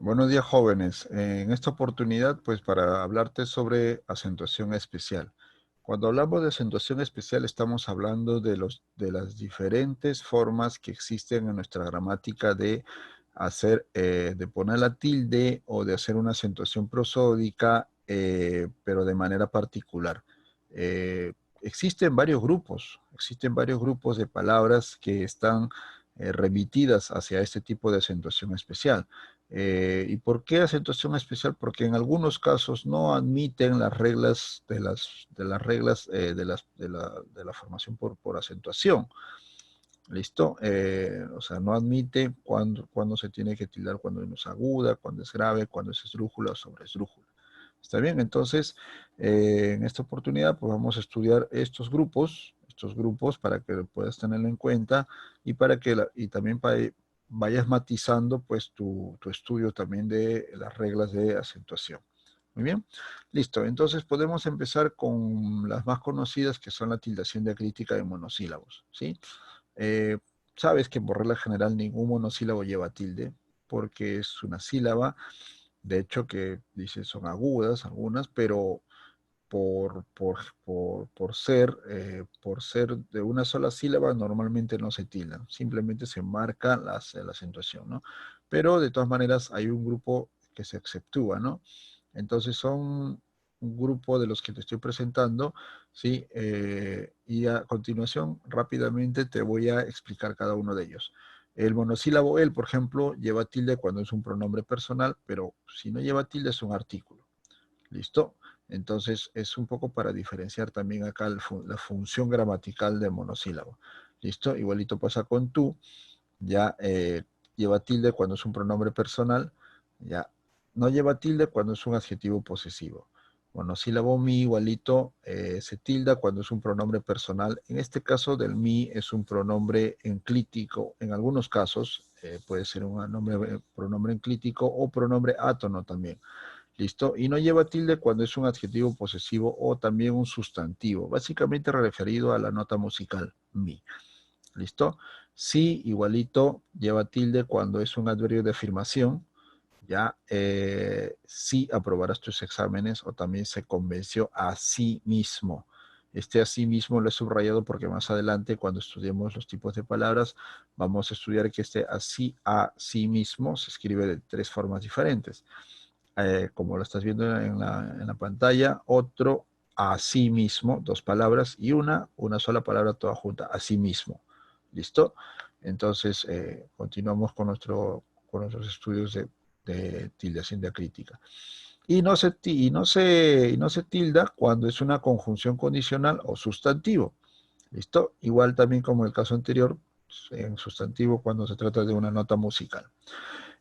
Buenos días, jóvenes. En esta oportunidad, pues para hablarte sobre acentuación especial. Cuando hablamos de acentuación especial, estamos hablando de las diferentes formas que existen en nuestra gramática de hacer, de poner la tilde o de hacer una acentuación prosódica, pero de manera particular. Existen varios grupos de palabras que están remitidas hacia este tipo de acentuación especial. ¿Y por qué acentuación especial? Porque en algunos casos no admiten las reglas de las reglas de la formación por acentuación. ¿Listo? O sea, no admite cuándo se tiene que tildar, cuando es aguda, cuando es grave, cuando es esdrújula o sobreesdrújula. ¿Está bien? Entonces, en esta oportunidad, pues vamos a estudiar estos grupos para que puedas tenerlo en cuenta y para que y también vayas matizando pues tu estudio también de las reglas de acentuación. Muy bien, listo. Entonces podemos empezar con las más conocidas que son la tildación diacrítica de monosílabos, ¿sí? Eh, Sabes que por regla general ningún monosílabo lleva tilde porque es una sílaba, de hecho que dice son agudas algunas, pero por ser de una sola sílaba normalmente no se tildan, simplemente se marca la acentuación, ¿no? Pero de todas maneras hay un grupo que se exceptúa, ¿no? Entonces son un grupo de los que te estoy presentando, ¿sí? Y a continuación rápidamente te voy a explicar cada uno de ellos. El monosílabo el, por ejemplo, lleva tilde cuando es un pronombre personal, pero si no lleva tilde es un artículo. ¿Listo? Entonces es un poco para diferenciar también acá la función gramatical del monosílabo. ¿Listo? Igualito pasa con tú. Ya lleva tilde cuando es un pronombre personal. Ya no lleva tilde cuando es un adjetivo posesivo. Monosílabo mi igualito se tilda cuando es un pronombre personal. En este caso del mi es un pronombre enclítico. En algunos casos puede ser un pronombre enclítico o pronombre átono también. ¿Listo? Y no lleva tilde cuando es un adjetivo posesivo o también un sustantivo, básicamente referido a la nota musical, mi. ¿Listo? Sí, igualito, lleva tilde cuando es un adverbio de afirmación, ya, sí aprobarás tus exámenes o también se convenció a sí mismo. Este a sí mismo lo he subrayado porque más adelante, cuando estudiemos los tipos de palabras, vamos a estudiar que este así a sí mismo se escribe de tres formas diferentes, como lo estás viendo en la pantalla, otro a sí mismo, dos palabras, y una sola palabra toda junta, a sí mismo. ¿Listo? Entonces, continuamos con nuestros estudios de tildación diacrítica. Y no se tilda cuando es una conjunción condicional o sustantivo. ¿Listo? Igual también como el caso anterior, en sustantivo cuando se trata de una nota musical.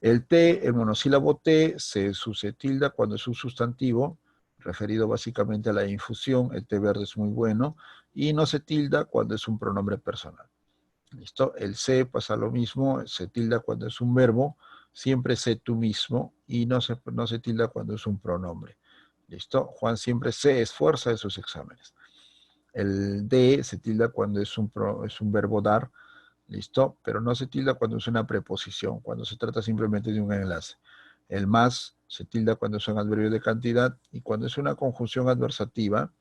El T, el monosílabo T, se tilda cuando es un sustantivo, referido básicamente a la infusión, el té verde es muy bueno, y no se tilda cuando es un pronombre personal. ¿Listo? El se pasa lo mismo, se tilda cuando es un verbo, siempre sé tú mismo, y no se tilda cuando es un pronombre. ¿Listo? Juan siempre se esfuerza en sus exámenes. El de se tilda cuando es un verbo dar, ¿listo? Pero no se tilda cuando es una preposición, cuando se trata simplemente de un enlace. El más se tilda cuando es un adverbio de cantidad y cuando es una conjunción adversativa,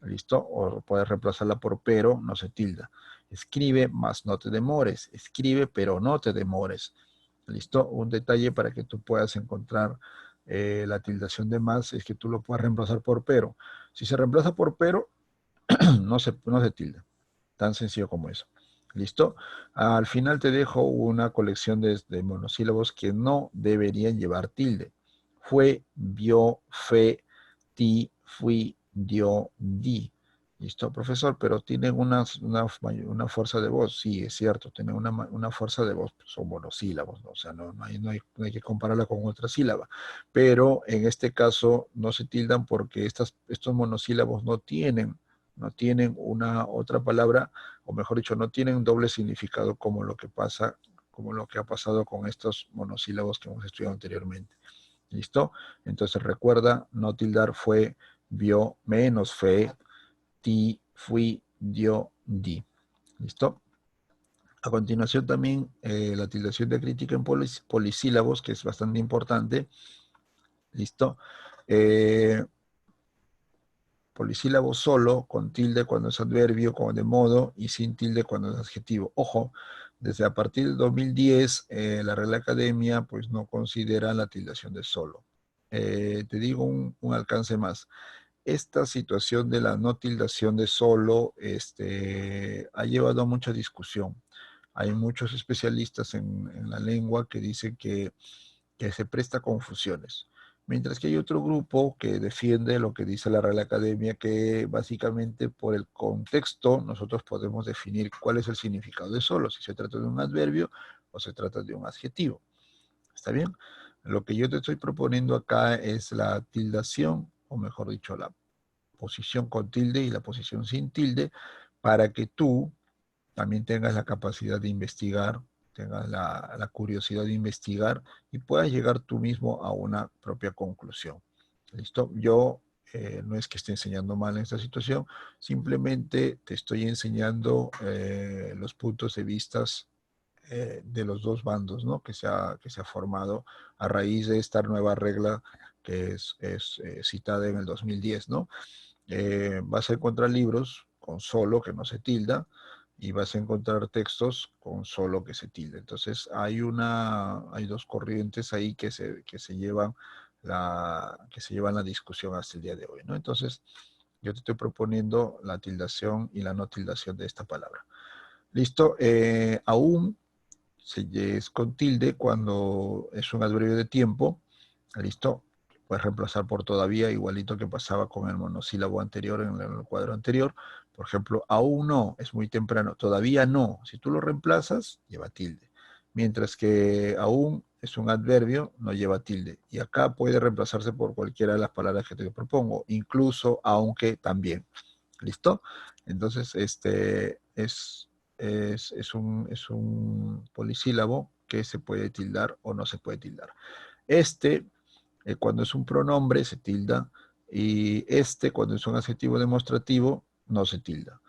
¿listo? O puedes reemplazarla por pero, no se tilda. Escribe, más no te demores. Escribe, pero no te demores. ¿Listo? Un detalle para que tú puedas encontrar la tildación de más es que tú lo puedes reemplazar por pero. Si se reemplaza por pero, no se tilda. Tan sencillo como eso. ¿Listo? Al final te dejo una colección de monosílabos que no deberían llevar tilde. Fue, vio, fe, ti, fui, dio, di. ¿Listo, profesor? Pero tienen una fuerza de voz. Sí, es cierto, tienen una fuerza de voz. Son monosílabos, ¿no? O sea, no hay que compararla con otra sílaba. Pero en este caso no se tildan porque estos monosílabos no tienen una otra palabra, o mejor dicho, no tienen doble significado como lo que pasa, como lo que ha pasado con estos monosílabos que hemos estudiado anteriormente. ¿Listo? Entonces recuerda, no tildar fue, vio, menos fe, ti, fui, dio, di. ¿Listo? A continuación también la tildación de crítica en polisílabos, que es bastante importante. ¿Listo? Polisílabo solo, con tilde cuando es adverbio, como de modo, y sin tilde cuando es adjetivo. Ojo, desde a partir del 2010, la Real Academia pues no considera la tildación de solo. Te digo un alcance más. Esta situación de la no tildación de solo ha llevado a mucha discusión. Hay muchos especialistas en la lengua que dicen que se presta a confusiones. Mientras que hay otro grupo que defiende lo que dice la Real Academia, que básicamente por el contexto nosotros podemos definir cuál es el significado de solo, si se trata de un adverbio o se trata de un adjetivo. ¿Está bien? Lo que yo te estoy proponiendo acá es la tildación, o mejor dicho, la posición con tilde y la posición sin tilde, para que tú también tengas la capacidad de investigar, tengas la curiosidad de investigar y puedas llegar tú mismo a una propia conclusión. ¿Listo? Yo no es que esté enseñando mal en esta situación, simplemente te estoy enseñando los puntos de vista de los dos bandos, ¿no? Que se ha formado a raíz de esta nueva regla que es citada en el 2010, ¿no? Vas a encontrar libros con solo que no se tilda y vas a encontrar textos con solo que se tilda. Entonces hay dos corrientes ahí que se llevan la discusión hasta el día de hoy, ¿no? Entonces yo te estoy proponiendo la tildación y la no tildación de esta palabra. Listo. Aún es con tilde cuando es un adverbio de tiempo. Listo. Puedes reemplazar por todavía, igualito que pasaba con el monosílabo anterior en el cuadro anterior. Por ejemplo, aún no, es muy temprano. Todavía no. Si tú lo reemplazas, lleva tilde. Mientras que aún es un adverbio, no lleva tilde. Y acá puede reemplazarse por cualquiera de las palabras que te propongo, incluso aunque también. ¿Listo? Entonces, es un polisílabo que se puede tildar o no se puede tildar. Cuando es un pronombre, se tilda, y cuando es un adjetivo demostrativo, no se tilda.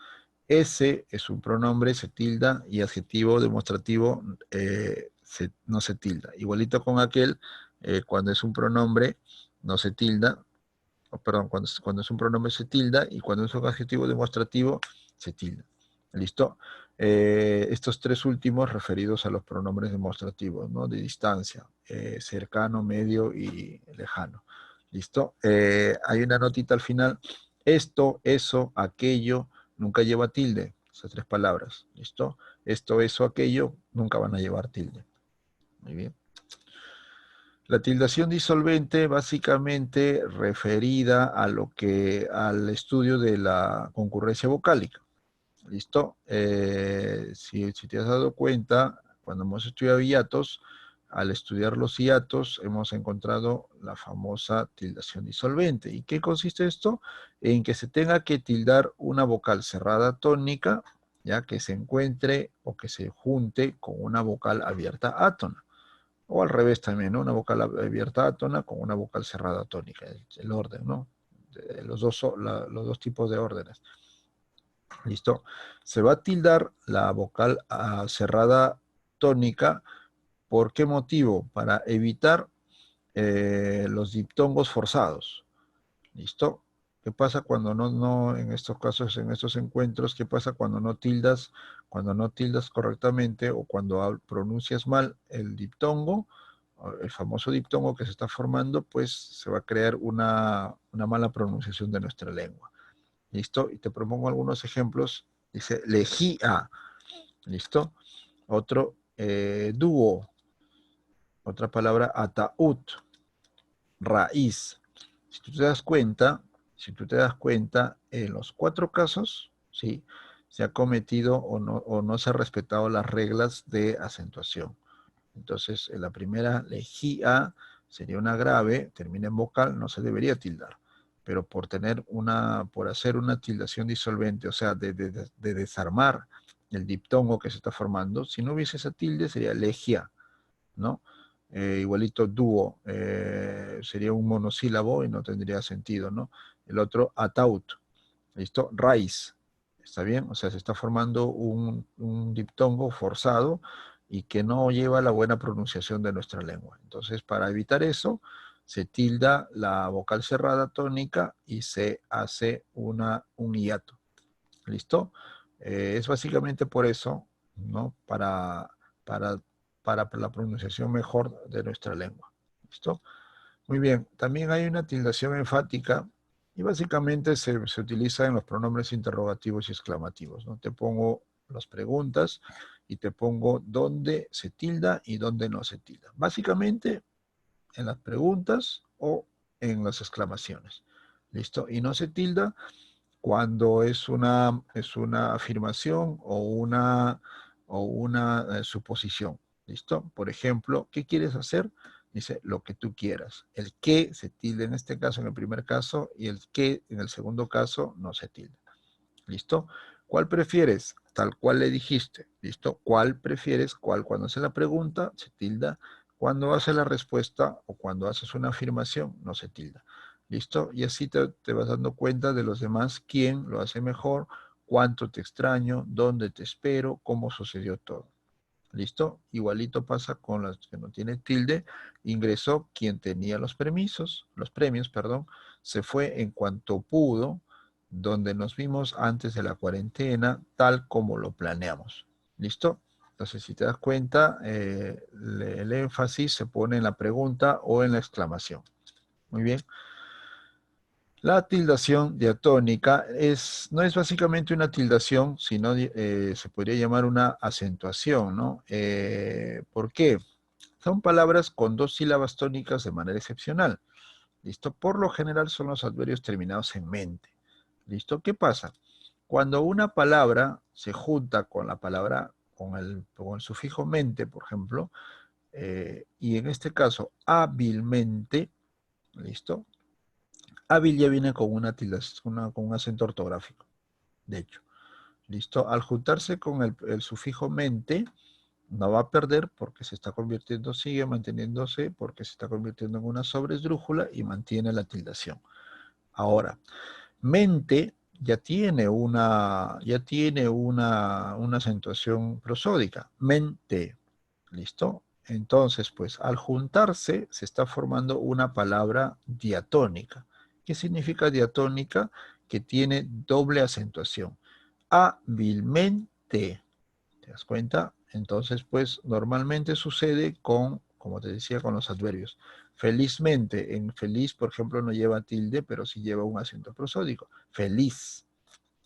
Ese es un pronombre, se tilda, y adjetivo demostrativo no se tilda. Igualito con aquel, cuando es un pronombre, no se tilda, perdón, cuando es un pronombre se tilda, y cuando es un adjetivo demostrativo se tilda. ¿Listo? Estos tres últimos referidos a los pronombres demostrativos, ¿no? De distancia, cercano, medio y lejano. ¿Listo? Hay una notita al final. Esto, eso, aquello, nunca lleva tilde. Esas tres palabras. ¿Listo? Esto, eso, aquello, nunca van a llevar tilde. Muy bien. La tildación disolvente básicamente referida al estudio de la concurrencia vocálica. ¿Listo? Si te has dado cuenta, cuando hemos estudiado hiatos, al estudiar los hiatos hemos encontrado la famosa tildación disolvente. ¿Y qué consiste esto? En que se tenga que tildar una vocal cerrada tónica, ya que se encuentre o que se junte con una vocal abierta átona. O al revés también, ¿no? Una vocal abierta átona con una vocal cerrada tónica, el orden, ¿no? Los dos tipos de órdenes. ¿Listo? Se va a tildar la vocal cerrada tónica. ¿Por qué motivo? Para evitar los diptongos forzados. ¿Listo? ¿Qué pasa cuando no, en estos casos, en estos encuentros, qué pasa cuando no tildas correctamente o cuando pronuncias mal el diptongo, el famoso diptongo que se está formando, pues se va a crear una mala pronunciación de nuestra lengua. ¿Listo? Y te propongo algunos ejemplos. Dice lejía. ¿Listo? Otro, dúo. Otra palabra, ataúd. Raíz. Si tú te das cuenta, en los cuatro casos, ¿sí? Se ha cometido o no se ha respetado las reglas de acentuación. Entonces, en la primera, lejía, sería una grave, termina en vocal, no se debería tildar. Pero por hacer una tildación disolvente, o sea, de desarmar el diptongo que se está formando, si no hubiese esa tilde, sería legia, ¿no? Igualito dúo, sería un monosílabo y no tendría sentido, ¿no? El otro, ataúd, ¿listo? Raíz, ¿Está bien? O sea, se está formando un diptongo forzado y que no lleva la buena pronunciación de nuestra lengua. Entonces, para evitar eso, se tilda la vocal cerrada tónica y se hace un hiato. ¿Listo? Es básicamente por eso, ¿no? Para, para la pronunciación mejor de nuestra lengua. ¿Listo? Muy bien. También hay una tildación enfática y básicamente se utiliza en los pronombres interrogativos y exclamativos, ¿no? Te pongo las preguntas y te pongo dónde se tilda y dónde no se tilda. Básicamente en las preguntas o en las exclamaciones. ¿Listo? Y no se tilda cuando es una afirmación o una suposición. ¿Listo? Por ejemplo, ¿qué quieres hacer? Dice lo que tú quieras. El qué se tilda en este caso, en el primer caso, y el qué en el segundo caso no se tilda. ¿Listo? ¿Cuál prefieres? Tal cual le dijiste. ¿Listo? ¿Cuál prefieres? ¿Cuál? Cuando hace la pregunta, se tilda. Cuando hace la respuesta o cuando haces una afirmación, no se tilda. ¿Listo? Y así te vas dando cuenta de los demás, quién lo hace mejor, cuánto te extraño, dónde te espero, cómo sucedió todo. ¿Listo? Igualito pasa con las que no tiene tilde. Ingresó quien tenía los premios, perdón, se fue en cuanto pudo, donde nos vimos antes de la cuarentena, tal como lo planeamos. ¿Listo? Entonces, si te das cuenta, el énfasis se pone en la pregunta o en la exclamación. Muy bien. La tildación diatónica no es básicamente una tildación, sino se podría llamar una acentuación, ¿no? ¿Por qué? Son palabras con dos sílabas tónicas de manera excepcional. ¿Listo? Por lo general son los adverbios terminados en mente. ¿Listo? ¿Qué pasa? Cuando una palabra se junta con la palabra, con el sufijo mente, por ejemplo, y en este caso hábilmente, ¿listo? Hábil ya viene con una tilde, con un acento ortográfico, de hecho. ¿Listo? Al juntarse con el sufijo mente, no va a perder porque se está convirtiendo, sigue manteniéndose porque se está convirtiendo en una sobresdrújula y mantiene la tildación. Ahora, mente ya tiene una acentuación prosódica. Mente. ¿Listo? Entonces, pues al juntarse se está formando una palabra diatónica. ¿Qué significa diatónica? Que tiene doble acentuación. Hábilmente. ¿Te das cuenta? Entonces, pues normalmente sucede como te decía, con los adverbios. Felizmente, en feliz, por ejemplo, no lleva tilde, pero sí lleva un acento prosódico. Feliz.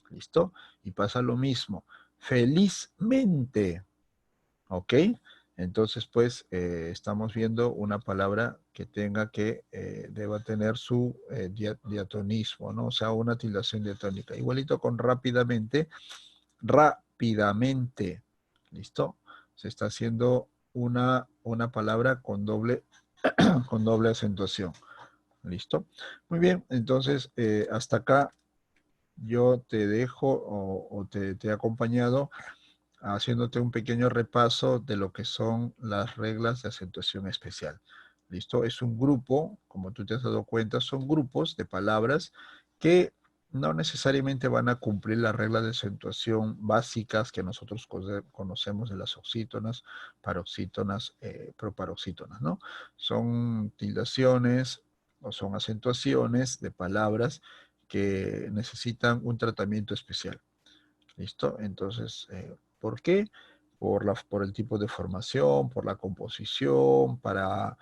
¿Listo? Y pasa lo mismo. Felizmente. ¿Ok? Entonces, pues, estamos viendo una palabra que deba tener su diatonismo, ¿no? O sea, una tildación diatónica. Igualito con rápidamente, rápidamente. ¿Listo? Se está haciendo una palabra con doble acentuación. ¿Listo? Muy bien, entonces, hasta acá yo te dejo o te he acompañado haciéndote un pequeño repaso de lo que son las reglas de acentuación especial. ¿Listo? Es un grupo, como tú te has dado cuenta, son grupos de palabras que no necesariamente van a cumplir las reglas de acentuación básicas que nosotros conocemos de las oxítonas, paroxítonas, proparoxítonas, ¿no? Son tildaciones o son acentuaciones de palabras que necesitan un tratamiento especial. ¿Listo? Entonces, ¿por qué? Por el tipo de formación, por la composición, para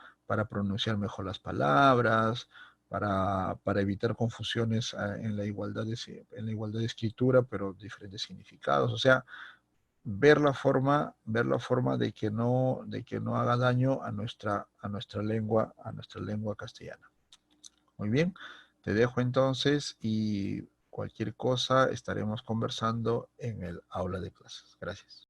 pronunciar mejor las palabras, para evitar confusiones en la igualdad de escritura, pero diferentes significados. O sea, ver la forma de que no haga daño a nuestra lengua castellana. Muy bien, te dejo entonces y cualquier cosa estaremos conversando en el aula de clases. Gracias.